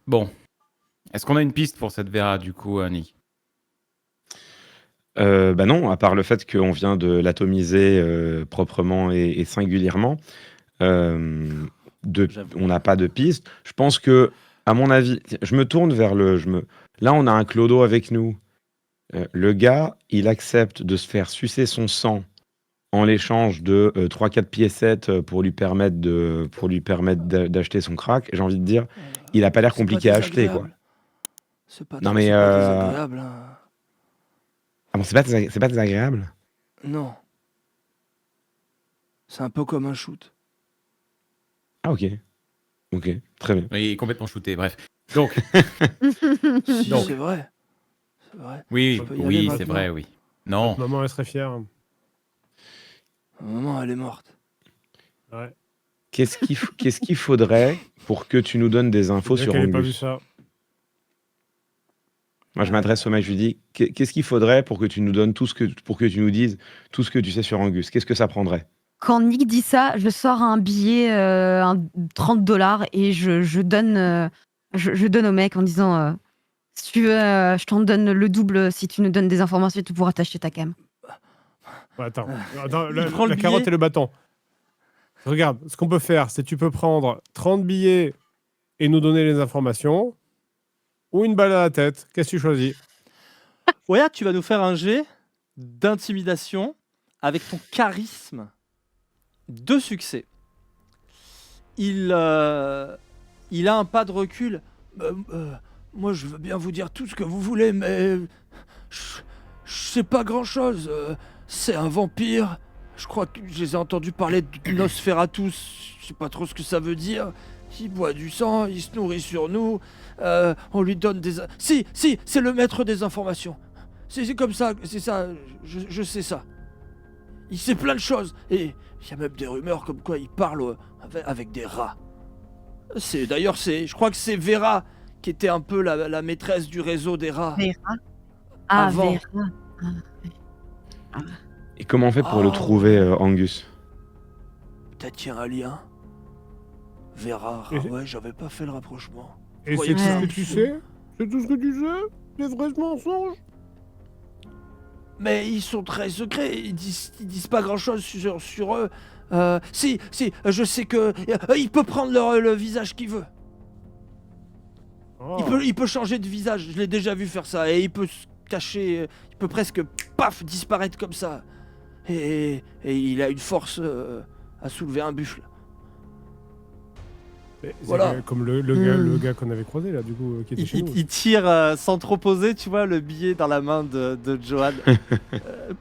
Bon, est-ce qu'on a une piste pour cette Vera, du coup, Nick? Bah non, à part le fait qu'on vient de l'atomiser proprement et singulièrement, J'avoue. on n'a pas de piste. Je pense que, à mon avis, je me tourne vers Là, on a un clodo avec nous. Le gars, il accepte de se faire sucer son sang en l'échange de 3-4 piécettes pour lui permettre d'acheter son crack. J'ai envie de dire, il a pas l'air C'est pas compliqué à acheter, quoi. désagréable. Non mais, C'est pas désagréable. Hein. ah bon, c'est pas désagréable? Non. C'est un peu comme un shoot. Ah ok, ok, très bien. Il est complètement shooté, bref. Donc, Si, Donc. c'est vrai. C'est vrai. oui, Je peux y aller oui, c'est maintenant. vrai, oui. Non, Maman, elle serait fière. Maman, elle est morte. Ouais. Qu'est-ce qu'il faudrait pour que tu nous donnes des infos Bien sur qu'elle ait pas vu Angus? ça. Moi, je m'adresse au mec, je lui dis, qu'est-ce qu'il faudrait pour que tu nous donnes pour que tu nous dises tout ce que tu sais sur Angus? Qu'est-ce que ça prendrait? Quand Nick dit ça, je sors un billet, un 30 $ et je donne au mec en disant si tu veux, je t'en donne le double si tu nous donnes des informations et tu pourras t'acheter ta cam. Ouais, attends, Il prend le la carotte billet. et le bâton. Regarde, ce qu'on peut faire, c'est tu peux prendre 30 billets et nous donner les informations, ou une balle à la tête. Qu'est-ce que tu choisis? Ouais, tu vas nous faire un jet d'intimidation avec ton charisme. 2 succès. Il a un pas de recul. Moi, je veux bien vous dire tout ce que vous voulez, mais je sais pas grand-chose. C'est un vampire. Je crois que je les ai entendus parler de Nosferatus. Je sais pas trop ce que ça veut dire. Il boit du sang, il se nourrit sur nous. On lui donne des... Si, c'est le maître des informations. C'est comme ça, c'est ça. Je sais ça. Il sait plein de choses. Et il y a même des rumeurs comme quoi il parle avec des rats. D'ailleurs, je crois que c'est Vera qui était un peu la maîtresse du réseau des rats. Vera. Ah, Avant. Vera. Et comment on fait pour le Oh. trouver, Angus? Peut-être qu'il y a un lien. Vera, Et- ouais, j'avais pas fait le rapprochement. Et Croyez c'est que tout c'est ce un que tu pseudo. sais? C'est tout ce que tu sais? Des vrais mensonges? Mais ils sont très secrets, ils disent pas grand-chose sur eux. Si, je sais que... il peut prendre le visage qu'il veut. Oh. Il peut changer de visage, je l'ai déjà vu faire ça. Et il peut se cacher, il peut presque, paf, disparaître comme ça. Et il a une force à soulever un buffle. C'est Voilà. comme le gars qu'on avait croisé là, du coup, qui était chez nous. Il tire sans trop poser, tu vois, le billet dans la main de Johan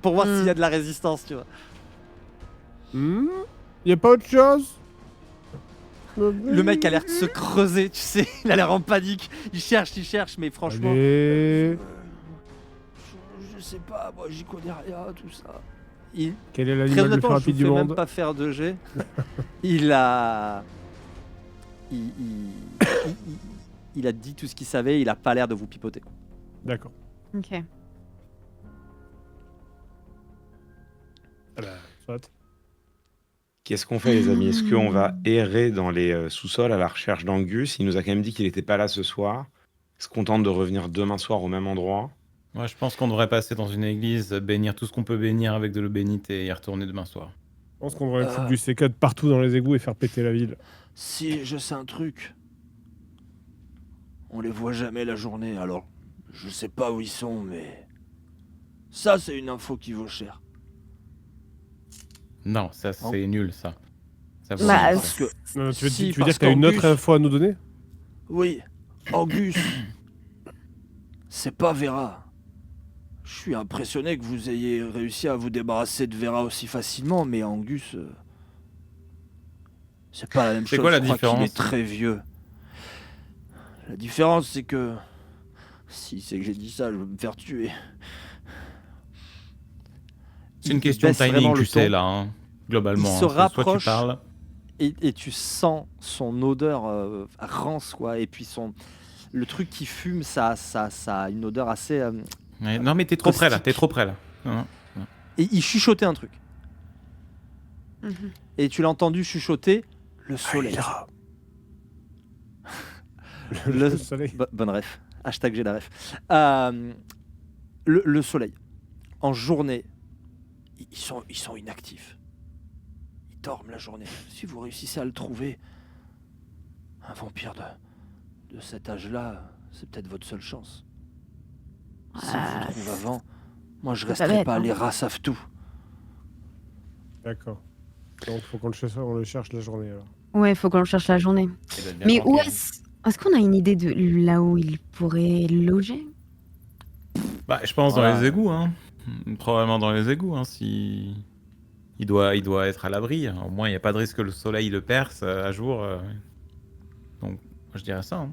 pour voir s'il y a de la résistance, tu vois. Y a pas autre chose? Le mec a l'air de se creuser, tu sais, il a l'air en panique. Il cherche, mais franchement. Allez. Je sais pas, moi j'y connais rien, tout ça. Quel est Très l'animal le plus honnêtement, je rapide vous du fais même monde? pas faire de jet. Il a dit tout ce qu'il savait, il a pas l'air de vous pipoter. D'accord. Ok. Ah bah, soit. Qu'est-ce qu'on fait, les amis? Est-ce qu'on va errer dans les sous-sols à la recherche d'Angus? Il nous a quand même dit qu'il n'était pas là ce soir. Est-ce qu'on tente de revenir demain soir au même endroit? moi je pense qu'on devrait passer dans une église, bénir tout ce qu'on peut bénir avec de l'eau bénite et y retourner demain soir. Je pense qu'on devrait foutre du C4 partout dans les égouts et faire péter la ville. Si, je sais un truc. On les voit jamais la journée, alors je sais pas où ils sont, mais... Ça, c'est une info qui vaut cher. Non, ça c'est nul, ça. Ça vaut Bah, rien, Parce ça. que... Non, tu veux Si, dire parce que t'as une autre qu'Angus- info à nous donner? Oui, Angus. C'est pas Vera. Je suis impressionné que vous ayez réussi à vous débarrasser de Vera aussi facilement, mais Angus... c'est pas la même C'est chose. quoi la Je crois qu'il différence? est très vieux. La différence, c'est que... Si c'est que j'ai dit ça, je vais me faire tuer. C'est une Il question de baisse vraiment timing, le tu sais, ton. là, hein, globalement. Il se hein. Soit tu rapproche. parles. Et tu sens son odeur rance, quoi. Et puis le truc qui fume, ça a une odeur assez... Ouais, non, mais t'es trop près, là. caustique. T'es trop près, là. Non. Et il chuchotait un truc. Et tu l'as entendu chuchoter le soleil. Le soleil. Bonne ref. Hashtag j'ai la ref. Le soleil. En journée, ils sont inactifs. Ils dorment la journée. Si vous réussissez à le trouver, un vampire de cet âge-là, c'est peut-être votre seule chance. Si on vous trouve avant, moi je c'est pas resterai bête, pas, hein. les rats savent tout. D'accord. Donc, faut qu'on le cherche la journée alors. Ouais, faut qu'on le cherche la journée. Il doit être bien Mais où planqué, hein. est-ce qu'on a une idée de là où il pourrait loger? Bah, je pense Voilà. dans les égouts, hein. Probablement dans les égouts, hein, si... Il doit être à l'abri. Au moins, il n'y a pas de risque que le soleil le perce à jour. Donc, moi, je dirais ça, hein.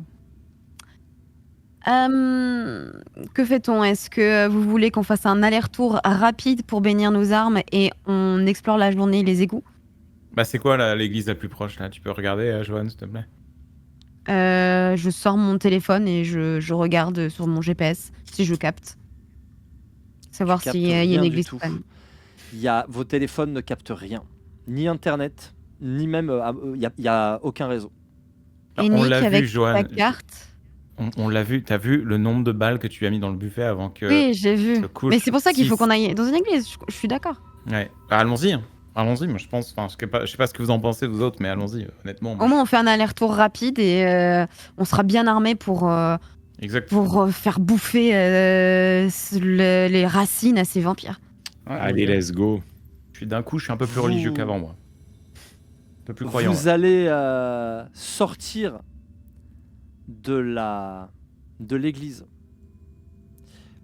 Que fait-on? Est-ce que vous voulez qu'on fasse un aller-retour rapide pour bénir nos armes et on explore la journée les égouts? Bah, c'est quoi l'église la plus proche, là? Tu peux regarder, Johan, s'il te plaît? Je sors mon téléphone et je regarde sur mon GPS si je capte. Savoir Tu captes s'il y a rien une du église tout. quand même. Vos téléphones ne captent rien. Ni internet, ni même... Il y a aucun réseau. Et on Nick l'a avec vu, Johan. sa carte. On l'a vu. T'as vu le nombre de balles que tu as mis dans le buffet avant que Oui, j'ai vu. se couche? Mais c'est pour ça qu'il faut 6. qu'on aille dans une église. Je suis d'accord. Ouais. Bah, allons-y, hein. Allons-y, moi je pense. Enfin, je sais pas ce que vous en pensez, vous autres, mais allons-y, honnêtement. Au moins, on fait un aller-retour rapide et on sera bien armé pour Exactement. faire bouffer les racines à ces vampires. Ouais, Allez, ok. let's go. D'un coup, je suis un peu plus Vous- religieux qu'avant, moi. Un peu plus croyant. Vous ouais. allez sortir de l'église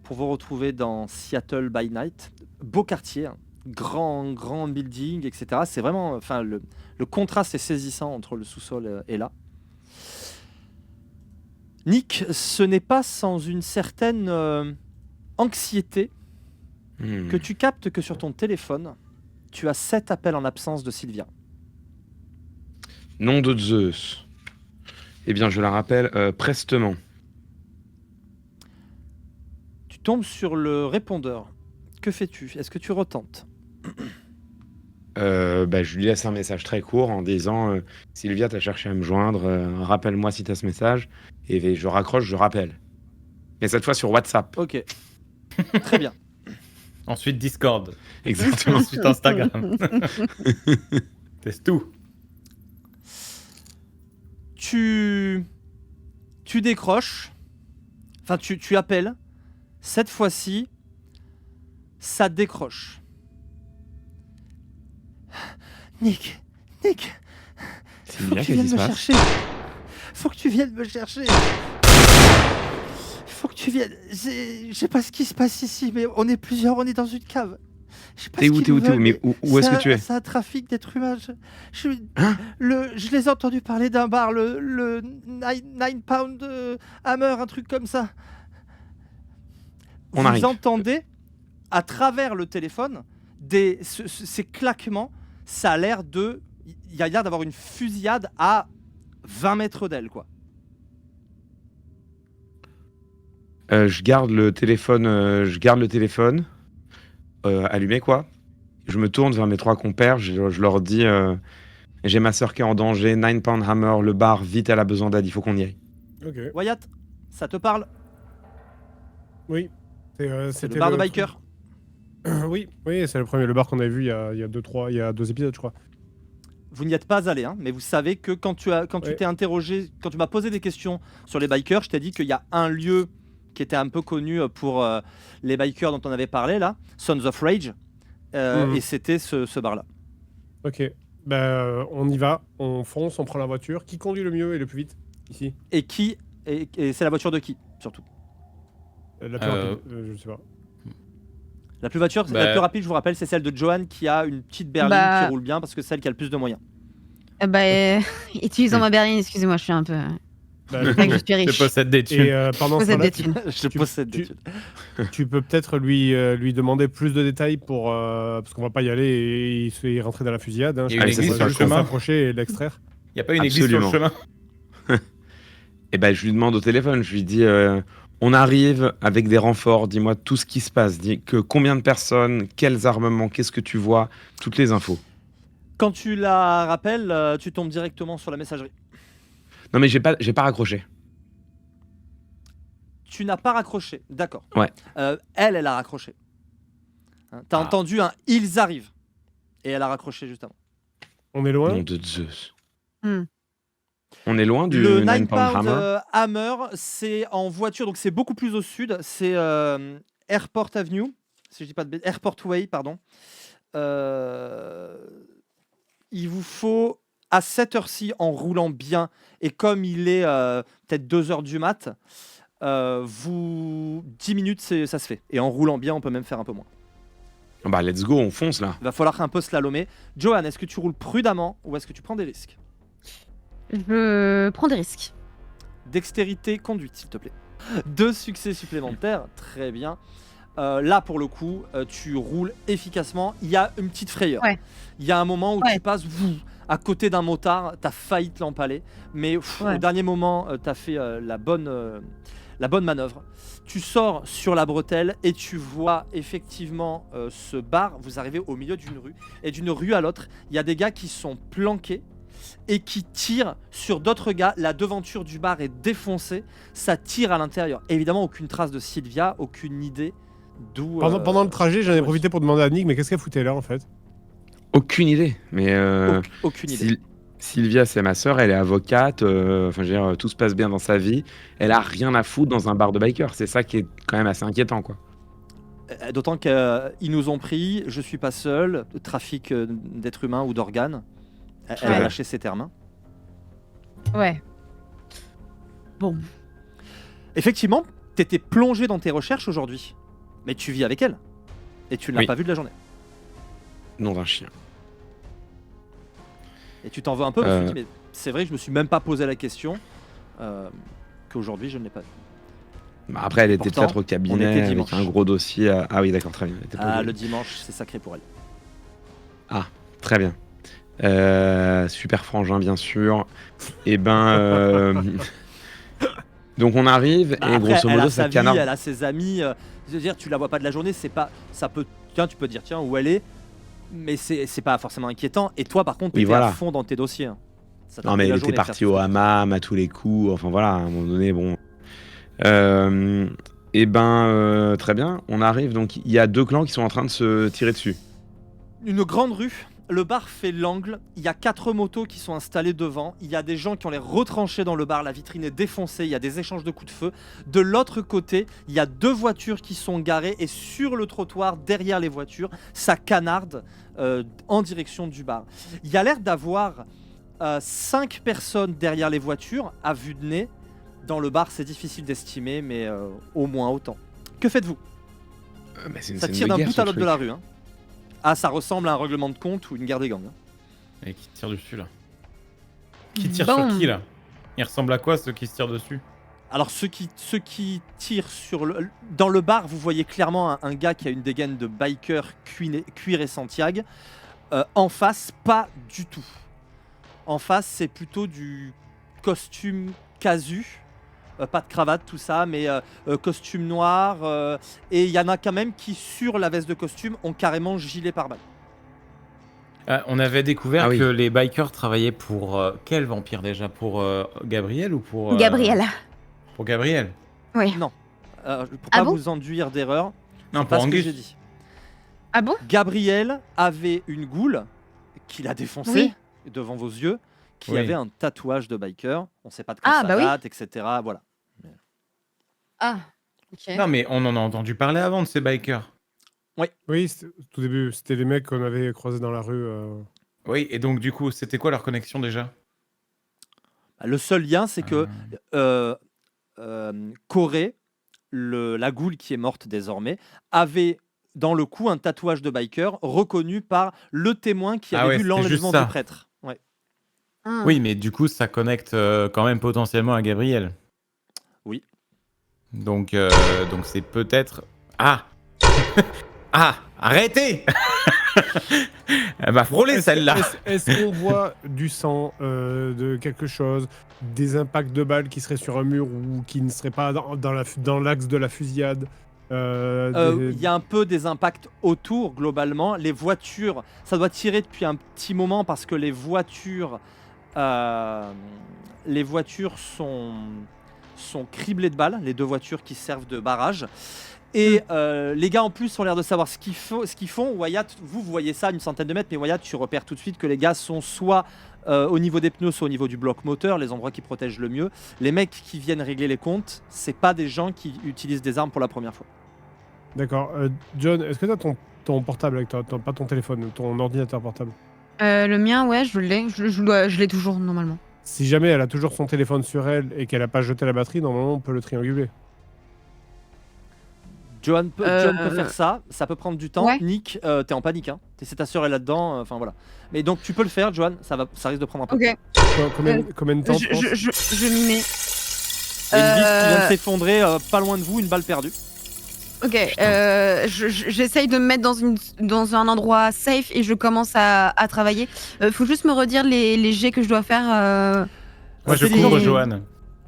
pour vous retrouver dans Seattle by Night. Beau quartier, hein. Grand building, etc. C'est vraiment, enfin, le contraste est saisissant entre le sous-sol et là. Nick, ce n'est pas sans une certaine anxiété que tu captes que sur ton téléphone, tu as 7 appels en absence de Sylvia. Nom de Zeus. Eh bien, je la rappelle prestement. Tu tombes sur le répondeur. Que fais-tu? Est-ce que tu retentes? Je lui laisse un message très court en disant Sylvia, t'as cherché à me joindre, rappelle-moi si t'as ce message. Et je raccroche, je rappelle. Mais cette fois sur WhatsApp. Ok. Très bien. Ensuite, Discord. Exactement. Ensuite, Instagram. C'est tout. Tu décroches. Enfin, tu appelles. Cette fois-ci, ça décroche. Nick, faut Sylvia, que tu qu'est-ce viennes qui se me passe? chercher. Faut que tu viennes me chercher. Faut que tu viennes. Je sais pas ce qui se passe ici, mais on est plusieurs, on est dans une cave. Je sais pas T'es ce où, qu'ils t'es où, nous t'es où? veulent, Mais où est-ce que tu es? C'est un trafic d'êtres humains. Hein? Je les ai entendus parler d'un bar, le 9 Pound Hammer, un truc comme ça. On Vous arrive. entendez à travers le téléphone ces claquements. Ça a l'air de. Il y a l'air d'avoir une fusillade à 20 mètres d'elle, quoi. Je garde le téléphone, allumé quoi. Je me tourne vers mes 3 compères, je leur dis j'ai ma sœur qui est en danger, 9 Pound Hammer, le bar, vite, elle a besoin d'aide, il faut qu'on y aille. Ok. Wyatt, ça te parle? Oui. C'est le C'était bar de biker. Oui, c'est le premier, le bar qu'on avait vu il y a 2 épisodes, je crois. Vous n'y êtes pas allé, hein, mais vous savez que quand tu Ouais. t'es interrogé, quand tu m'as posé des questions sur les bikers, je t'ai dit qu'il y a un lieu qui était un peu connu pour les bikers dont on avait parlé là, Sons of Rage, et c'était ce bar-là. Ok. On y va, on fonce, on prend la voiture. Qui conduit le mieux et le plus vite ici? Et c'est la voiture de qui, surtout? La plus rapide, je sais pas. La plus rapide, je vous rappelle, c'est celle de Johan qui a une petite berline qui roule bien parce que c'est celle qui a le plus de moyens. Utilisant ma berline, excusez-moi, je suis un peu. C'est vrai que je suis riche. Je possède des thunes. Et pendant ce Possède temps-là, des thunes. Je possède des thunes. tu peux peut-être lui demander plus de détails pour parce qu'on va pas y aller et il se fait rentrer dans la fusillade. Hein. Il y a une Je pense église qu'on sur va le juste chemin. s'approcher et l'extraire. Il n'y a pas une église sur le Absolument. chemin. Et je lui demande au téléphone, je lui dis on arrive avec des renforts, dis-moi tout ce qui se passe, dis que combien de personnes, quels armements, qu'est-ce que tu vois, toutes les infos. Quand tu la rappelles, tu tombes directement sur la messagerie. Non mais j'ai pas raccroché. Tu n'as pas raccroché, d'accord. Ouais. Elle a raccroché. Hein, T'as entendu un « ils arrivent » et elle a raccroché juste avant. On est loin. Nom de Zeus. Hmm. On est loin du Le 9 9 Pound Pound Hammer. Hammer, c'est en voiture, donc c'est beaucoup plus au sud. C'est Airport Avenue, si je dis pas de bêtises, Airport Way, pardon. Il vous faut, à cette heure-ci, en roulant bien, et comme il est peut-être 2 heures du mat, 10 minutes, ça se fait. Et en roulant bien, on peut même faire un peu moins. Bah, let's go, on fonce là. Il va falloir un peu slalomer. Johan, est-ce que tu roules prudemment ou est-ce que tu prends des risques? Je prends des risques. Dextérité, conduite, s'il te plaît. 2 succès supplémentaires, très bien. Là, pour le coup, tu roules efficacement. Il y a une petite frayeur. Ouais. Il y a un moment où Ouais. tu passes à côté d'un motard, t'as failli te l'empaler, mais Ouais. au dernier moment, t'as fait la bonne manœuvre. Tu sors sur la bretelle et tu vois effectivement ce bar. Vous arrivez au milieu d'une rue, et d'une rue à l'autre, il y a des gars qui sont planqués et qui tirent sur d'autres gars. La devanture du bar est défoncée, ça tire à l'intérieur. Évidemment, aucune trace de Sylvia, aucune idée d'où... Pendant le trajet, j'en ai ouais. profité pour demander à Nick, mais qu'est-ce qu'elle foutait là en fait? Aucune idée. Mais Aucune idée. Sylvia, c'est ma sœur, elle est avocate. Enfin, je veux dire, tout se passe bien dans sa vie. Elle a rien à foutre dans un bar de bikers. C'est ça qui est quand même assez inquiétant, quoi. D'autant qu'ils nous ont pris, je suis pas seul, trafic d'êtres humains ou d'organes. Elle a Ouais. lâché ses termes. Ouais. Bon. Effectivement, t'étais plongé dans tes recherches aujourd'hui, mais tu vis avec elle. Et tu ne l'as Oui. pas vue de la journée. Nom d'un chien. Et tu t'en veux un peu, je me suis dit, mais c'est vrai que je me suis même pas posé la question qu'aujourd'hui je ne l'ai pas vue. Bah, après, elle était Pourtant, peut-être au on cabinet était avec dimanche. un gros dossier. Ah oui, d'accord, très bien. Elle était pas Ah, au- le dimanche, c'est sacré pour elle. Très bien. Super frangin, bien sûr. Et ben. Donc on arrive Bah, et après, grosso elle modo a ça sa vie, canarde. elle a ses amis. Je veux dire, tu la vois pas de la journée, c'est pas, ça peut, tiens, tu peux te dire tiens où elle est, mais c'est pas forcément inquiétant. Et toi, par contre, Oui, t'étais voilà. à fond dans tes dossiers. Hein. Ça t'a Non pris mais la elle était journée de faire partie tout au ça. hammam à tous les coups. Enfin voilà, à un moment donné, bon. Et ben très bien. On arrive donc il y a 2 clans qui sont en train de se tirer dessus. Une grande rue. Le bar fait l'angle. Il y a 4 motos qui sont installées devant. Il y a des gens qui ont les retranchés dans le bar. La vitrine est défoncée. Il y a des échanges de coups de feu. De l'autre côté, il y a 2 voitures qui sont garées. Et sur le trottoir, derrière les voitures, ça canarde en direction du bar. Il y a l'air d'avoir 5 personnes derrière les voitures à vue de nez. Dans le bar, c'est difficile d'estimer, mais au moins autant. Que faites-vous? Bah, c'est une Ça scène tire de d'un guerre, bout ce à l'autre de truc. la rue. Hein. Ah, ça ressemble à un règlement de compte ou une guerre des gangs. Hein. Et qui tire dessus là? Qui tire Bon. sur qui là? Il ressemble à quoi ceux qui se tirent dessus? Alors ceux qui tirent sur dans le bar, vous voyez clairement un gars qui a une dégaine de biker cuir et Santiago. En face, pas du tout. En face, c'est plutôt du costume casu. Pas de cravate, tout ça, mais costume noir. Et il y en a quand même qui, sur la veste de costume, ont carrément gilet pare-balles. On avait découvert Ah oui. que les bikers travaillaient pour quel vampire déjà? Pour Gabriel ou pour Gabriel. Pour Gabriel. Oui. Pour Ah pas bon vous enduire d'erreur, Non, c'est pas pour ce que Angus. j'ai dit. Ah bon? Gabriel avait une goule qu'il a défoncée Oui. devant vos yeux, qui Oui. avait un tatouage de biker. On sait pas de quand Ah, ça bah oui. date, etc. Voilà. Ah. Ok. Non, mais on en a entendu parler avant de ces bikers. Oui, tout début, c'était les mecs qu'on avait croisés dans la rue. Oui, et donc du coup, c'était quoi leur connexion déjà? Le seul lien, c'est que Corée, la goule qui est morte désormais, avait dans le cou un tatouage de biker reconnu par le témoin qui Ah avait ouais, vu c'était juste l'enlèvement ça. du prêtre. Ouais. Ah. Oui, mais du coup, ça connecte quand même potentiellement à Gabriel. Oui. Donc c'est peut-être... Ah Ah Arrêtez Elle m'a frôlé celle-là. Est-ce qu'on voit du sang, de quelque chose, des impacts de balles qui seraient sur un mur ou qui ne seraient pas dans l'axe de la fusillade? Il y a un peu des impacts autour globalement. Les voitures, ça doit tirer depuis un petit moment parce que les voitures sont sont criblés de balles, les 2 voitures qui servent de barrage. Et les gars en plus ont l'air de savoir ce qu'ils font. Wyatt, vous voyez ça à une centaine de mètres, mais Wyatt, tu repères tout de suite que les gars sont soit au niveau des pneus, soit au niveau du bloc moteur, les endroits qui protègent le mieux. Les mecs qui viennent régler les comptes, c'est pas des gens qui utilisent des armes pour la première fois. D'accord. John, est-ce que tu as ton portable avec toi? Pas ton téléphone, ton ordinateur portable. Le mien, ouais, je l'ai. Je l'ai toujours, normalement. Si jamais elle a toujours son téléphone sur elle et qu'elle a pas jeté la batterie, normalement, on peut le trianguler. Johan peut faire ça peut prendre du temps. Ouais. Nick, t'es en panique, hein. C'est ta sœur est là-dedans, enfin voilà. Mais donc tu peux le faire, Johan, ça risque de prendre un peu. Ok, Combien de temps tu penses je m'y mets. Il y a une vis qui vient de s'effondrer pas loin de vous, une balle perdue. Ok, j'essaye de me mettre dans un endroit safe et je commence à travailler. Faut juste me redire les jets que je dois faire. Moi, je c'est couvre des- Johan.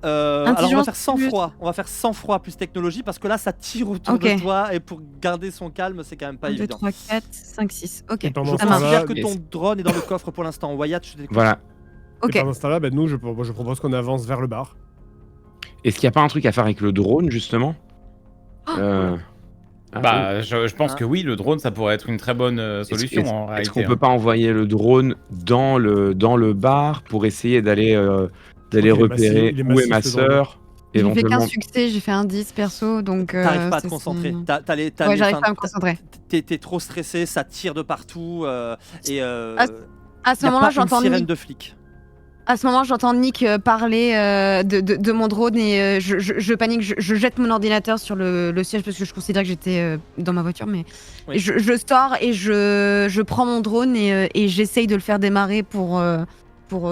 Alors on va Intelligence faire sans plus- froid. On va faire sans froid plus technologie parce que là ça tire autour Ok. de toi et pour garder son calme c'est quand même pas 1, 2, évident. 3, 4, 5, 6. Ok, Et pendant Je ce temps-là, considère que mais ton drone est dans le coffre pour l'instant. Wyatt, je te découvre. Voilà. ok. Et pendant ce temps-là, nous, je propose qu'on avance vers le bar. Est-ce qu'il n'y a pas un truc à faire avec le drone, justement Ah, oui. Bah, je pense Hein. que oui, le drone, ça pourrait être une très bonne solution en Est-ce réalité. qu'on peut pas envoyer le drone dans le bar pour essayer d'aller Il est repérer massif, où est ma le drone. sœur J'ai fait éventuellement. qu'un succès, j'ai fait un 10 perso, donc. T'arrives pas à te c'est- concentrer. c'est- Ouais, j'arrive pas à me concentrer. T'es trop stressé, ça tire de partout et À ce y a moment-là, pas une j'entends sirène Nick. de flic. À ce moment, j'entends Nick parler de mon drone et je panique. Je jette mon ordinateur sur le siège parce que je considère que j'étais dans ma voiture. Mais Oui. je sors et je prends mon drone et j'essaye de le faire démarrer pour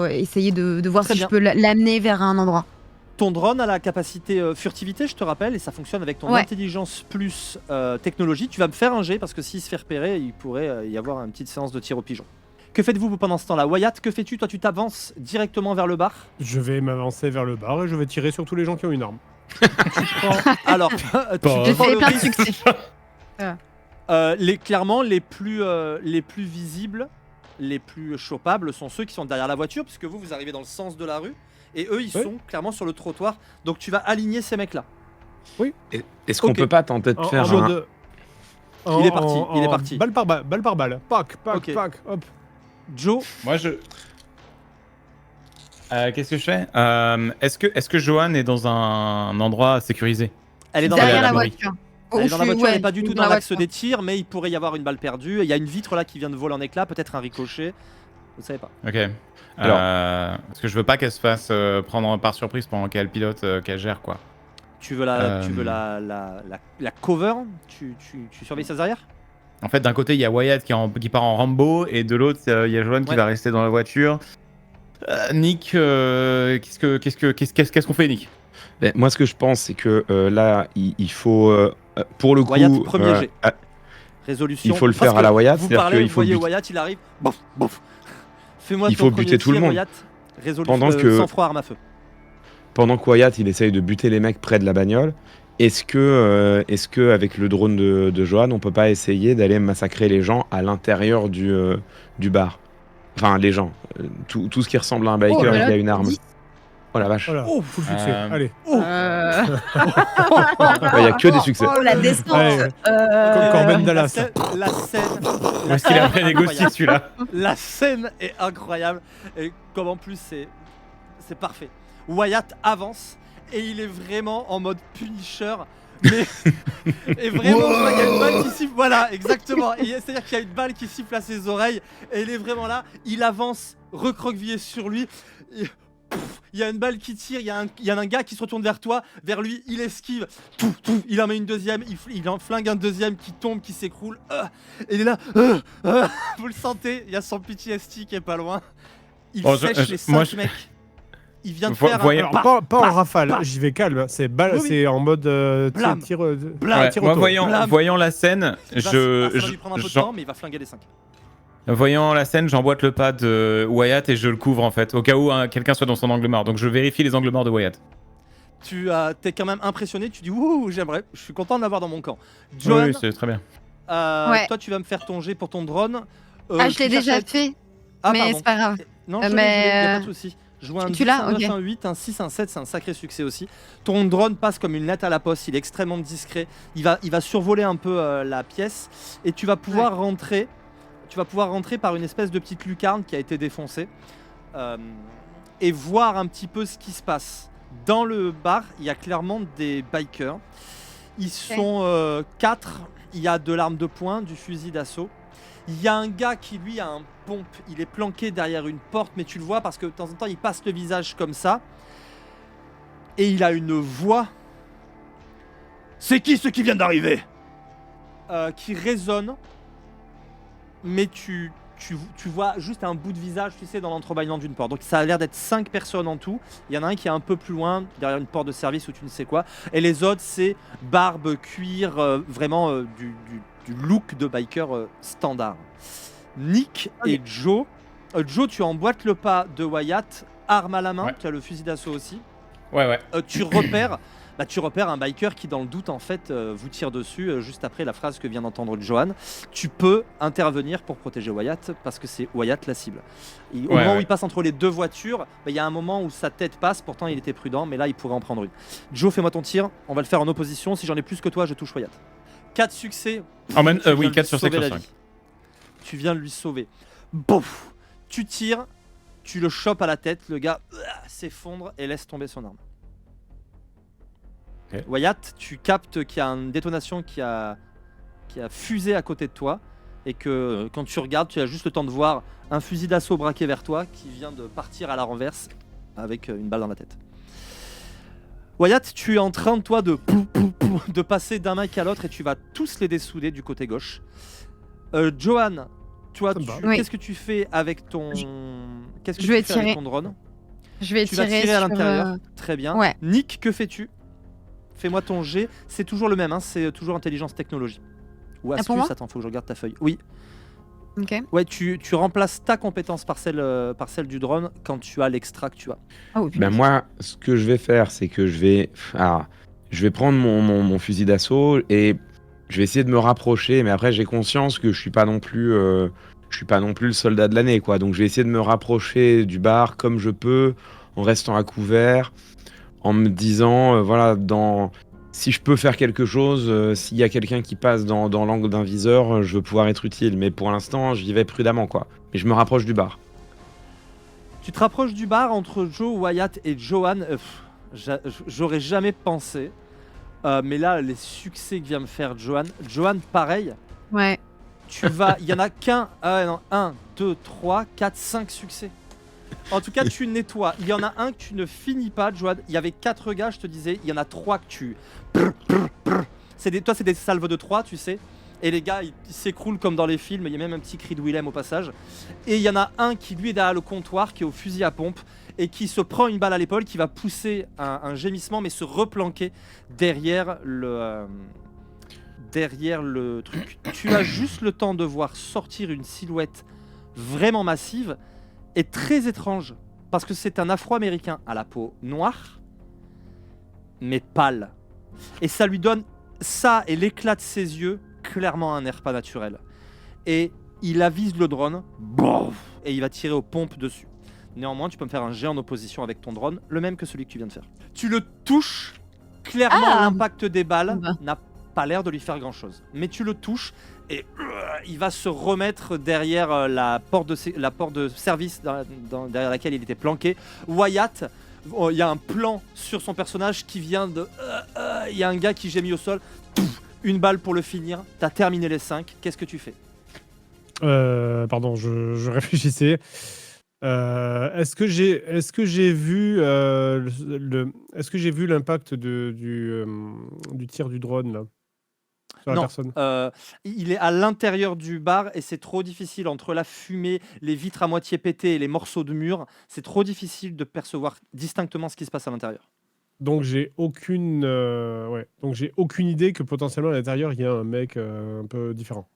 essayer de voir Très si bien. je peux l'amener vers un endroit. Ton drone a la capacité furtivité, je te rappelle, et ça fonctionne avec ton Ouais. intelligence plus technologie. Tu vas me faire un jet parce que s'il se fait repérer, il pourrait y avoir une petite séance de tir au pigeon. Que faites-vous pendant ce temps-là? Wyatt, que fais-tu? Toi, tu t'avances directement vers le bar. Je vais m'avancer vers le bar et je vais tirer sur tous les gens qui ont une arme. Alors, tu J'ai prends fait le plein de risque. succès. Clairement, les plus visibles, les plus chopables sont ceux qui sont derrière la voiture, puisque vous arrivez dans le sens de la rue, et eux, ils Oui. sont clairement sur le trottoir. Donc, tu vas aligner ces mecs-là. Est-ce qu'on Ok. peut pas tenter de faire un... Il est parti, il est parti. Balle par balle, balle par balle. Pac, pac, Ok. pac, hop. Joe, Moi, je. Qu'est-ce que je fais Est-ce que Johan est dans un endroit sécurisé? elle est dans Derrière la la l'abri. voiture. Elle est dans la voiture, elle Ouais, n'est pas du je tout suis dans la l'axe voiture. des tirs, mais il pourrait y avoir une balle perdue. Il y a une vitre là qui vient de voler en éclats, peut-être un ricochet. Vous savez pas. Ok. Alors. Parce que je veux pas qu'elle se fasse prendre par surprise pendant qu'elle pilote, qu'elle gère quoi. Tu veux la cover? Tu surveilles ses arrières? En fait, d'un côté, il y a Wyatt qui part en Rambo, et de l'autre, il y a Johan qui Ouais. va rester dans la voiture. Nick, qu'est-ce qu'on fait, Nick? Ben, moi, ce que je pense, c'est que là, il faut, pour le coup, Wyatt, premier jet. ah, Résolution. il faut le Parce faire à la que Wyatt, Vous c'est-à-dire parlez, qu'il vous faut voyez buter. Wyatt, il arrive. Bouf, bouf. Fais-moi Il ton faut premier buter tout le tir, monde. Wyatt. Résolution. Pendant que- Sang-froid, arme à feu. pendant que Wyatt, il essaye de buter les mecs près de la bagnole. Est-ce que avec le drone de Johan, on peut pas essayer d'aller massacrer les gens à l'intérieur du bar? Enfin, les gens, tout ce qui ressemble à un biker Oh, et mais là, qui a une arme. 10. Oh la vache. Voilà, Oh. full succès. Allez. Euh, Il y a que des succès. Oh, la descente. Allez. Corben Dallas. La scène. Où est-ce qu'il a fait négocier incroyable. celui-là? La scène est incroyable. Et comme en plus, c'est parfait. Wyatt avance et il est vraiment en mode Punisher. Mais et vraiment, il y a une balle qui siffle. Voilà, exactement. C'est-à-dire qu'il y a une balle qui siffle à ses oreilles et il est vraiment là. Il avance, recroquevillé sur lui. Il y a une balle qui tire, il y a un gars qui se retourne vers lui, il esquive, il en met une deuxième, il en flingue un deuxième qui tombe, qui s'écroule. Et il est là, vous le sentez, il y a son PTSD qui est pas loin. Il Bon, sèche les 5 moi, mecs. Il vient de Vo- faire voyez- un Alors, pas en paf, rafale, paf. j'y vais calme. C'est balle, Oui, oui. c'est en mode Blam. tir. Blam. Ouais, tir moi, auto. Blam. voyant la scène, ça va lui prendre un peu de temps, mais il va flinguer les 5. voyant la scène, j'emboîte le pas de Wyatt et je le couvre en fait, au cas où quelqu'un soit dans son angle mort. Donc je vérifie les angles morts de Wyatt. T'es quand même impressionné, tu dis ouh, j'aimerais, je suis content de l'avoir dans mon camp. Johan, Oui, c'est très bien. Ouais. toi tu vas me faire ton jet pour ton drone. Ah, je l'ai tu déjà cherches à- fait, Ah, mais pardon. c'est pas grave. Non, Euh, je l'ai, mais, y a pas de souci. Je vois un Tu 10, l'as? un 9, Ok. un 8, un 6, un 7, c'est un sacré succès aussi. Ton drone passe comme une lettre à la poste, il est extrêmement discret. Il va survoler un peu la pièce et tu vas pouvoir rentrer. Tu vas pouvoir rentrer par une espèce de petite lucarne qui a été défoncée et voir un petit peu ce qui se passe. Dans le bar, il y a clairement des bikers. Ils sont 4. Il y a de l'arme de poing, du fusil d'assaut. Il y a un gars qui lui a un pompe. Il est planqué derrière une porte, mais tu le vois parce que de temps en temps il passe le visage comme ça. Et il a une voix C'est qui ceux qui viennent d'arriver? qui résonne. Mais tu vois juste un bout de visage, tu sais, dans l'entrebâillement d'une porte. Donc ça a l'air d'être 5 personnes en tout. Il y en a un qui est un peu plus loin, derrière une porte de service ou tu ne sais quoi. Et les autres, c'est barbe, cuir, vraiment du look de biker standard. Nick et Joe. Joe, tu emboîtes le pas de Wyatt, arme à la main. Ouais. Tu as le fusil d'assaut aussi. Ouais. Tu repères un biker qui, dans le doute, en fait, vous tire dessus juste après la phrase que vient d'entendre Johan. Tu peux intervenir pour protéger Wyatt parce que c'est Wyatt la cible. Au moment où il passe entre les deux voitures, il y a un moment où sa tête passe. Pourtant, il était prudent, mais là, il pourrait en prendre une. Joe, fais-moi ton tir. On va le faire en opposition. Si j'en ai plus que toi, je touche Wyatt. 4 succès. En même, Tu viens oui, de 4 lui sur 5 sauver sur la 5. vie. Tu viens de lui sauver. Bouf. Tu tires. Tu le chopes à la tête. Le gars s'effondre et laisse tomber son arme. Ok. Wyatt, tu captes qu'il y a une détonation qui a fusé à côté de toi et que quand tu regardes, tu as juste le temps de voir un fusil d'assaut braqué vers toi qui vient de partir à la renverse avec une balle dans la tête. Wyatt, tu es en train, toi, de passer d'un mec à l'autre et tu vas tous les dessouder du côté gauche. Johan, toi, Ça me va. Oui. qu'est-ce que tu fais avec ton... Qu'est-ce que Je vais tu fais avec tirer. ton drone? Je vais Tu vas tirer tirer à sur, l'intérieur. Très bien. ouais. Nick, que fais-tu? Fais-moi ton G. C'est toujours le même, hein, c'est toujours intelligence technologie. Ou pour astuce, moi attends, faut que je regarde ta feuille. Oui, Ok. ouais, tu remplaces ta compétence par celle du drone quand tu as l'extra que tu as. Ah oui, Ben moi, ce que je vais faire, c'est que je vais prendre mon fusil d'assaut et je vais essayer de me rapprocher. Mais après, j'ai conscience que je suis pas non plus le soldat de l'année, quoi. Donc, je vais essayer de me rapprocher du bar comme je peux, en restant à couvert, en me disant, voilà, si je peux faire quelque chose, s'il y a quelqu'un qui passe dans l'angle d'un viseur, je veux pouvoir être utile. Mais pour l'instant, j'y vais prudemment, quoi. Mais je me rapproche du bar. Tu te rapproches du bar entre Joe, Wyatt et Johan. J'aurais jamais pensé. Mais là, les succès que vient me faire Johan. Johan, pareil. Ouais. Il y en a qu'un. 1, 2, 3, 4, 5 succès. En tout cas, tu nettoies. Il y en a un que tu ne finis pas, Johan. Il y avait 4 gars, je te disais. Il y en a 3 que tu. Toi, c'est des salves de 3, tu sais. Et les gars, ils s'écroulent comme dans les films. Il y a même un petit cri de Willem au passage. Et il y en a un qui, lui, est derrière le comptoir, qui est au fusil à pompe. Et qui se prend une balle à l'épaule, qui va pousser un gémissement, mais se replanquer derrière le truc. Tu as juste le temps de voir sortir une silhouette vraiment massive et très étrange. Parce que c'est un Afro-Américain à la peau noire, mais pâle. Et ça lui donne, ça et l'éclat de ses yeux, clairement un air pas naturel. Et il avise le drone, boum, et il va tirer aux pompes dessus. Néanmoins, tu peux me faire un jet en opposition avec ton drone, le même que celui que tu viens de faire. Tu le touches, clairement l'impact des balles Bah. n'a pas l'air de lui faire grand chose. Mais tu le touches et il va se remettre derrière la porte de service derrière laquelle il était planqué. Wyatt, il y a un plan sur son personnage qui vient de... Il y a un gars qui gémit au sol. Pouf, une balle pour le finir. T'as terminé les 5. Qu'est-ce que tu fais? Pardon, je réfléchissais. Est-ce que j'ai vu est-ce que j'ai vu l'impact du tir du drone là sur la Non, personne? il est à l'intérieur du bar et c'est trop difficile entre la fumée, les vitres à moitié pétées et les morceaux de mur. C'est trop difficile de percevoir distinctement ce qui se passe à l'intérieur. Donc j'ai aucune idée que potentiellement à l'intérieur il y a un mec un peu différent.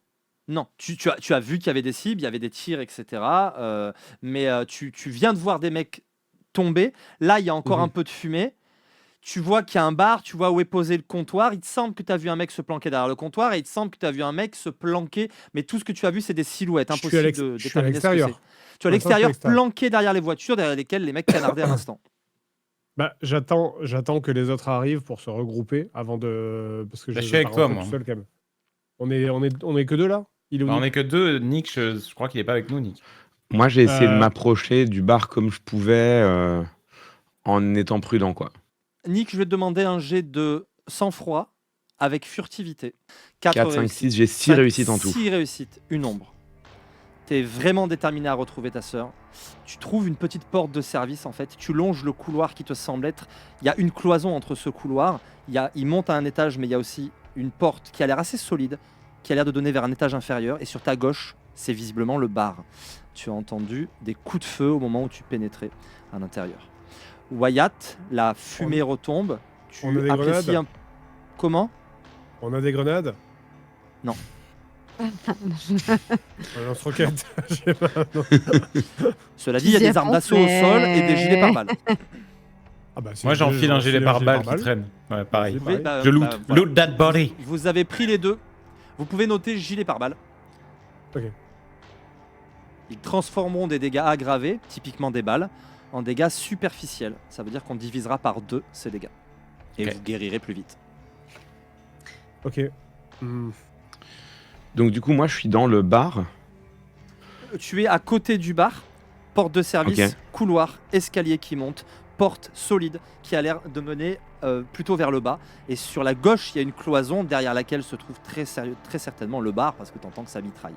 Non, tu as vu qu'il y avait des cibles, il y avait des tirs, etc. Mais tu viens de voir des mecs tomber. Là, il y a encore Mhm. un peu de fumée. Tu vois qu'il y a un bar, tu vois où est posé le comptoir. Il te semble que tu as vu un mec se planquer derrière le comptoir et il te semble que tu as vu un mec se planquer. Mais tout ce que tu as vu, c'est des silhouettes. Je suis à Impossible de je suis à déterminer ce que l'extérieur. c'est. Tu es à Pour l'instant, je suis à l'extérieur, l'extérieur. planqué derrière les voitures, derrière lesquelles les mecs canardaient à l'instant. Bah, j'attends que les autres arrivent pour se regrouper avant de. Parce que Bah, je je vais suis pas avec toi, rentrer moi. tout seul quand même. On est que deux là? Il est où, Bah, on Nick est que 2. Nick, je crois qu'il est pas avec nous, Nick. Moi, j'ai essayé de Euh, m'approcher du bar comme je pouvais en étant prudent, quoi. Nick, je vais te demander un jet de sang-froid avec furtivité. 4 4, 5, réussites. 6, j'ai 6 réussites en tout. 6 réussites, une ombre. Tu es vraiment déterminé à retrouver ta sœur. Tu trouves une petite porte de service en fait. Tu longes le couloir qui te semble être. Il y a une cloison entre ce couloir. Il monte à un étage, mais il y a aussi une porte qui a l'air assez solide, qui a l'air de donner vers un étage inférieur. Et sur ta gauche, c'est visiblement le bar. Tu as entendu des coups de feu au moment où tu pénétrais à l'intérieur. Wyatt, la fumée retombe. Tu on a des apprécies grenades Comment? On a des grenades? Non. Un lance-roquette. Je sais pas, non. Cela dit, il y a des armes d'assaut au sol et des gilets pare-balles. Ah bah, si Moi, vous j'enfile voulez, un gilet pare-balles qui pare-balles. traîne. Ouais, pareil. Pareil. Bah, Je loot. voilà. Loot that body. Vous avez pris les deux. Vous pouvez noter gilet pare-balles. Ok. Ils transformeront des dégâts aggravés, typiquement des balles, en dégâts superficiels. Ça veut dire qu'on divisera par 2 ces dégâts. Et Ok. vous guérirez plus vite. Ok. Hmm. Donc, du coup, moi, je suis dans le bar. Tu es à côté du bar, porte de service, Ok. couloir, escalier qui monte, porte solide qui a l'air de mener plutôt vers le bas. Et sur la gauche, il y a une cloison derrière laquelle se trouve très certainement le bar parce que tu entends que ça mitraille.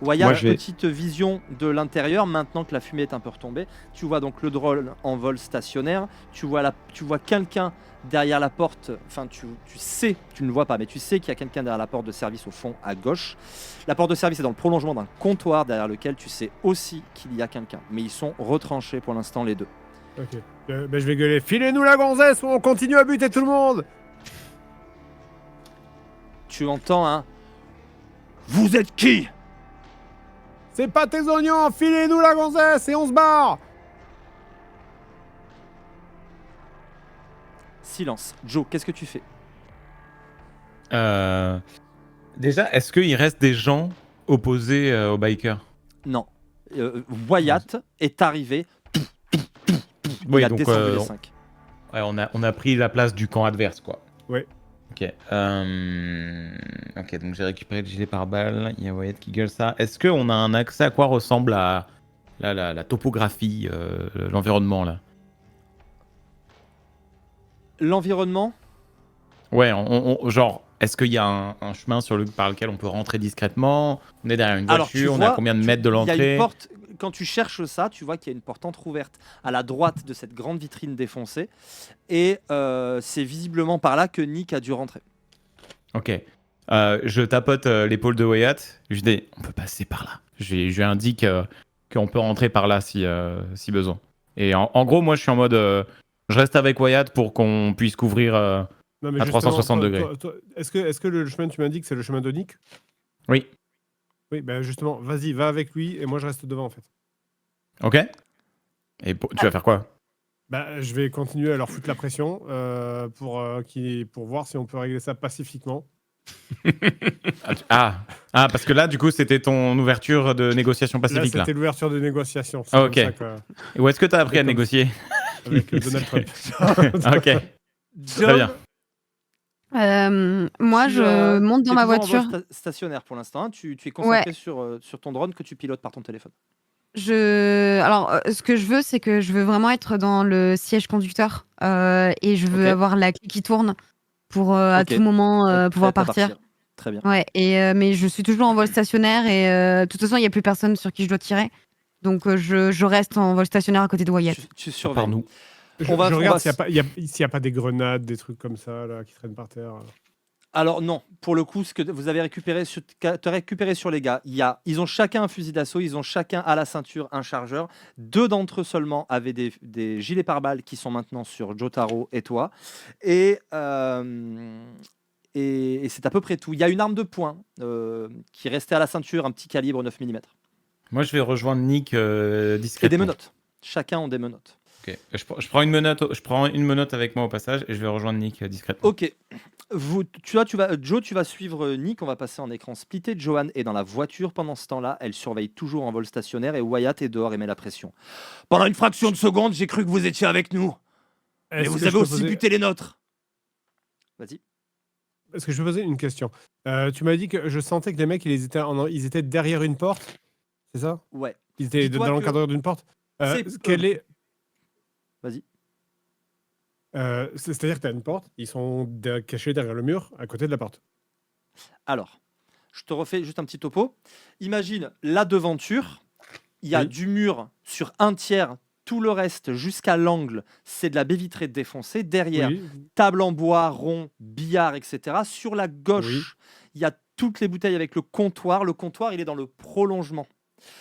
Wyatt, Moi, je vais- petite vision de l'intérieur, maintenant que la fumée est un peu retombée. Tu vois donc le drone en vol stationnaire. Tu vois quelqu'un derrière la porte. Enfin, tu sais, tu ne le vois pas, mais tu sais qu'il y a quelqu'un derrière la porte de service au fond à gauche. La porte de service est dans le prolongement d'un comptoir derrière lequel tu sais aussi qu'il y a quelqu'un. Mais ils sont retranchés pour l'instant les deux. Ok. Bah, je vais gueuler. Filez-nous la gonzesse ou on continue à buter tout le monde! Tu entends un Vous êtes qui? C'est pas tes oignons! Filez-nous la gonzesse et on se barre! Silence. Joe, qu'est-ce que tu fais? Déjà, est-ce qu'il reste des gens opposés aux bikers? Non. Wyatt est arrivé. Oui, Il a donc descendu les 5. ouais, on a pris la place du camp adverse, quoi. Ouais. Ok. Ok, donc j'ai récupéré le gilet pare-balles. Il y a Wyatt qui gueule ça. Est-ce qu'on a un accès à quoi ressemble la topographie, l'environnement là? L'environnement, Ouais, genre, est-ce qu'il y a un chemin par lequel on peut rentrer discrètement? On est derrière une alors tu voiture, on vois, est à combien de mètres de il y a une l'entrée? porte. Quand tu cherches ça, tu vois qu'il y a une porte entrouverte à la droite de cette grande vitrine défoncée. Et c'est visiblement par là que Nick a dû rentrer. Ok. Je tapote l'épaule de Wyatt. Je dis, on peut passer par là. Je lui indique qu'on peut rentrer par là si besoin. Et en gros, moi, je suis en mode, je reste avec Wyatt pour qu'on puisse couvrir. Non, mais À justement, 360 degrés. Est-ce que le chemin que tu m'indiques, c'est le chemin de Nick? Oui. Oui, ben justement, vas-y, va avec lui et moi je reste devant en fait. Ok. Et tu vas faire quoi? Bah, je vais continuer à leur foutre la pression pour voir si on peut régler ça pacifiquement. Parce que là, du coup, c'était ton ouverture de négociation Là, pacifique là. c'était l'ouverture de négociation. C'est Ah, comme ok. ça que- Et où est-ce que tu as appris à Comme- négocier? avec Donald Trump. Ok. Très bien. Moi, Tu, je monte dans t'es ma toujours en vol voiture. stationnaire pour l'instant. Hein. Tu es concentré sur ton drone que tu pilotes par ton téléphone. Alors, ce que je veux, c'est que je veux vraiment être dans le siège conducteur et je veux Ok. avoir la clé qui tourne pour à Ok. tout moment Être pouvoir prête à partir. Très bien. Ouais, mais je suis toujours en vol stationnaire et de toute façon, il n'y a plus personne sur qui je dois tirer. Donc, je reste en vol stationnaire à côté de Wyatt. Tu Par surveilles. nous. Je, On va- je on regarde va- s'il n'y a pas des grenades, des trucs comme ça là, qui traînent par terre. Alors non, pour le coup, ce que vous avez récupéré sur les gars, ils ont chacun un fusil d'assaut, ils ont chacun à la ceinture un chargeur. 2 d'entre eux seulement avaient des gilets pare-balles qui sont maintenant sur Jotaro et toi. Et c'est à peu près tout. Il y a une arme de poing qui restait à la ceinture, un petit calibre 9 mm. Moi, je vais rejoindre Nick Et discrètement. des menottes. Chacun ont des menottes. Ok. Je prends une menotte avec moi au passage et je vais rejoindre Nick discrètement. Ok. Joe, tu vas suivre Nick. On va passer en écran splitté. Joanne est dans la voiture pendant ce temps-là. Elle surveille toujours en vol stationnaire et Wyatt est dehors et met la pression. Pendant une fraction de seconde, j'ai cru que vous étiez avec nous. Mais Est-ce vous que avez je peux aussi poser- buté les nôtres. Vas-y. Est-ce que je peux poser une question? Tu m'as dit que je sentais que les mecs, ils étaient derrière une porte. C'est ça? Ouais. Ils étaient Dis-toi dans que l'encadreur d'une porte. c'est- Quelle est... Vas-y. C'est-à-dire que tu as une porte, ils sont cachés derrière le mur, à côté de la porte. Alors, je te refais juste un petit topo. Imagine la devanture. Il y a Oui. du mur sur un tiers. Tout le reste, jusqu'à l'angle, c'est de la baie vitrée défoncée. Derrière, Oui, table en bois, rond, billard, etc. Sur la gauche, il y a toutes les bouteilles avec le comptoir. Le comptoir, il est dans le prolongement.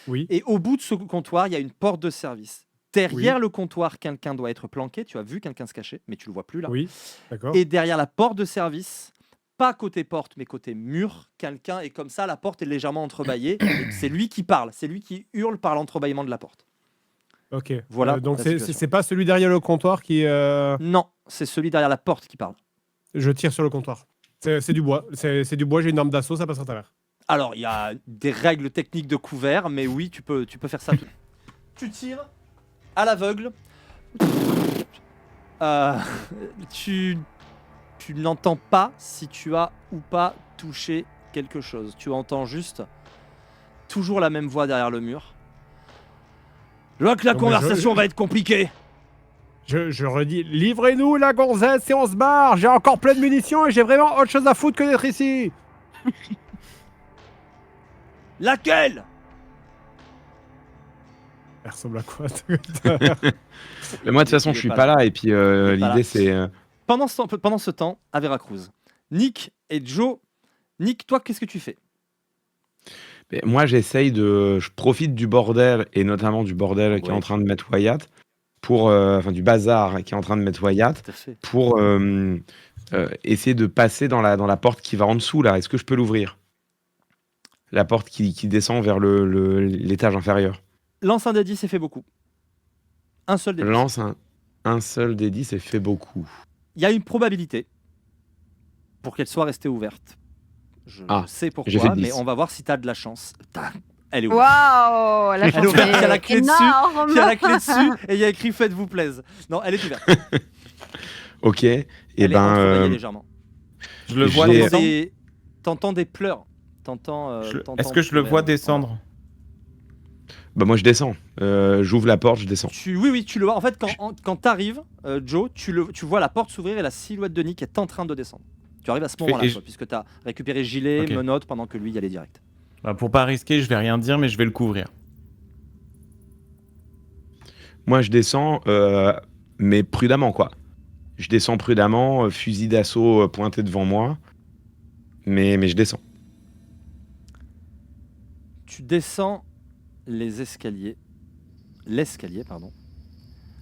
oui, Et au bout de ce comptoir, il y a une porte de service. Derrière le comptoir, quelqu'un doit être planqué. Tu as vu quelqu'un se cacher, mais tu le vois plus là. oui, d'accord. Et derrière la porte de service, pas côté porte, mais côté mur, quelqu'un est comme ça. La porte est légèrement entrebâillée. Et c'est lui qui parle. C'est lui qui hurle par l'entrebâillement de la porte. Ok. Voilà Donc la c'est situation. c'est pas celui derrière le comptoir qui... Non, c'est celui derrière la porte qui parle. Je tire sur le comptoir. C'est du bois. C'est du bois, j'ai une arme d'assaut, ça passe à travers. Alors, il y a des règles techniques de couvert, mais oui, tu peux faire ça. Tu tires à l'aveugle. Tu n'entends pas si tu as ou pas touché quelque chose. Tu entends juste toujours la même voix derrière le mur. Je vois que la Non, mais conversation va être compliquée. Je redis, livrez-nous la gonzesse et on se barre. J'ai encore plein de munitions et j'ai vraiment autre chose à foutre que d'être ici. Laquelle? Elle ressemble à quoi? Mais moi, de toute façon, Il est je suis pas pas là. là. Et puis, est pas là. l'idée, c'est. Pendant ce temps, à Veracruz, Nick et Joe. Nick, toi, qu'est-ce que tu fais? Mais moi, je profite du bordel, et notamment du bordel qui est Ouais. en train de mettre Wyatt, enfin du bazar qui est en train de mettre Wyatt, Tout à fait. pour essayer de passer dans la porte qui va en dessous, là. Est-ce que je peux l'ouvrir? La porte qui descend vers l'étage inférieur. Lance un des 10 et fait beaucoup. Un seul des 10. Lance un seul des 10 et fait beaucoup. Il y a une probabilité pour qu'elle soit restée ouverte. Je Ah, sais j'ai fait pourquoi, 10. mais on va voir si tu as de la chance. Elle est ouverte. Waouh, la Elle est chance ouverte, il y a la est clé dessus, énorme. Il y a la clé dessus et il y a écrit faites-vous plaise. Non, elle est ouverte. Ok. Et Elle est entrebâillée ben, légèrement. Je le vois J'ai- descendre. T'entends des pleurs. T'entends. Est-ce que je le vois descendre? moi je descends. J'ouvre la porte, je descends. Oui, tu le vois. En fait, quand t'arrives, Joe, tu vois la porte s'ouvrir et la silhouette de Nick est en train de descendre. Tu arrives à ce moment-là, et toi, puisque tu as récupéré gilet, Ok. menottes, pendant que lui y allait direct. Bah, pour pas risquer, je vais rien dire, mais je vais le couvrir. Moi je descends, mais prudemment quoi. Je descends prudemment, fusil d'assaut pointé devant moi. Mais je descends. Tu descends l'escalier, pardon.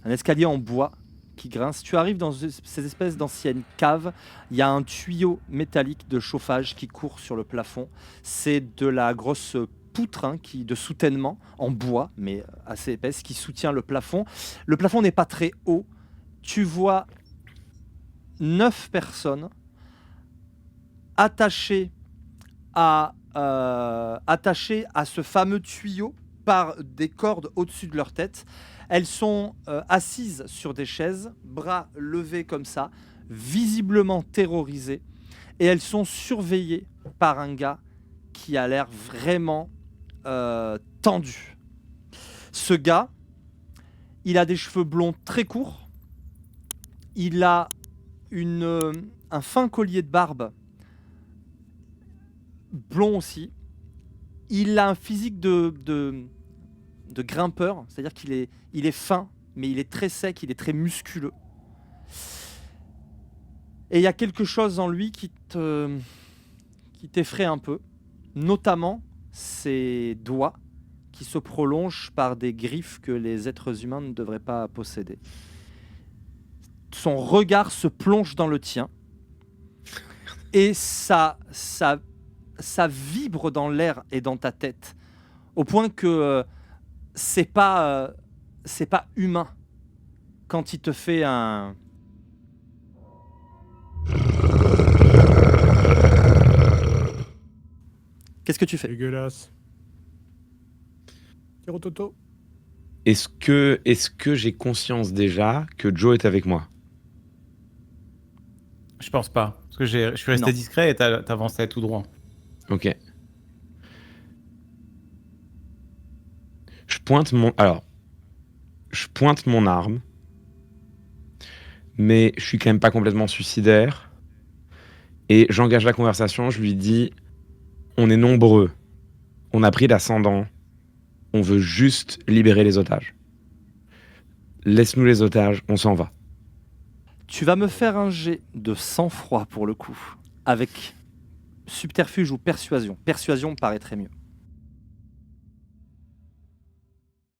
Un escalier en bois qui grince. Tu arrives dans ces espèces d'anciennes caves. Il y a un tuyau métallique de chauffage qui court sur le plafond. C'est de la grosse poutre de soutènement en bois, mais assez épaisse, qui soutient le plafond. Le plafond n'est pas très haut. Tu vois 9 personnes attachées à ce fameux tuyau par des cordes au-dessus de leur tête. Elles sont assises sur des chaises, bras levés comme ça, visiblement terrorisées, et elles sont surveillées par un gars qui a l'air vraiment tendu. Ce gars, il a des cheveux blonds très courts, il a un fin collier de barbe blond aussi. Il a un physique de grimpeur, c'est-à-dire qu'il est fin, mais il est très sec, il est très musculeux. Et il y a quelque chose en lui qui t'effraie un peu, notamment ses doigts qui se prolongent par des griffes que les êtres humains ne devraient pas posséder. Son regard se plonge dans le tien et ça vibre dans l'air et dans ta tête au point que c'est pas humain. quand il te fait un... Qu'est-ce que tu fais? Dégueulasse. Tirototo. Est-ce que j'ai conscience déjà que Joe est avec moi? Je pense pas. Parce que je suis resté Non. discret et t'avançais tout droit. Ok. Je pointe mon arme, mais je suis quand même pas complètement suicidaire. Et j'engage la conversation, je lui dis, on est nombreux, on a pris l'ascendant, on veut juste libérer les otages. Laisse-nous les otages, on s'en va. Tu vas me faire un jet de sang-froid pour le coup, avec subterfuge ou persuasion. Persuasion me paraîtrait mieux.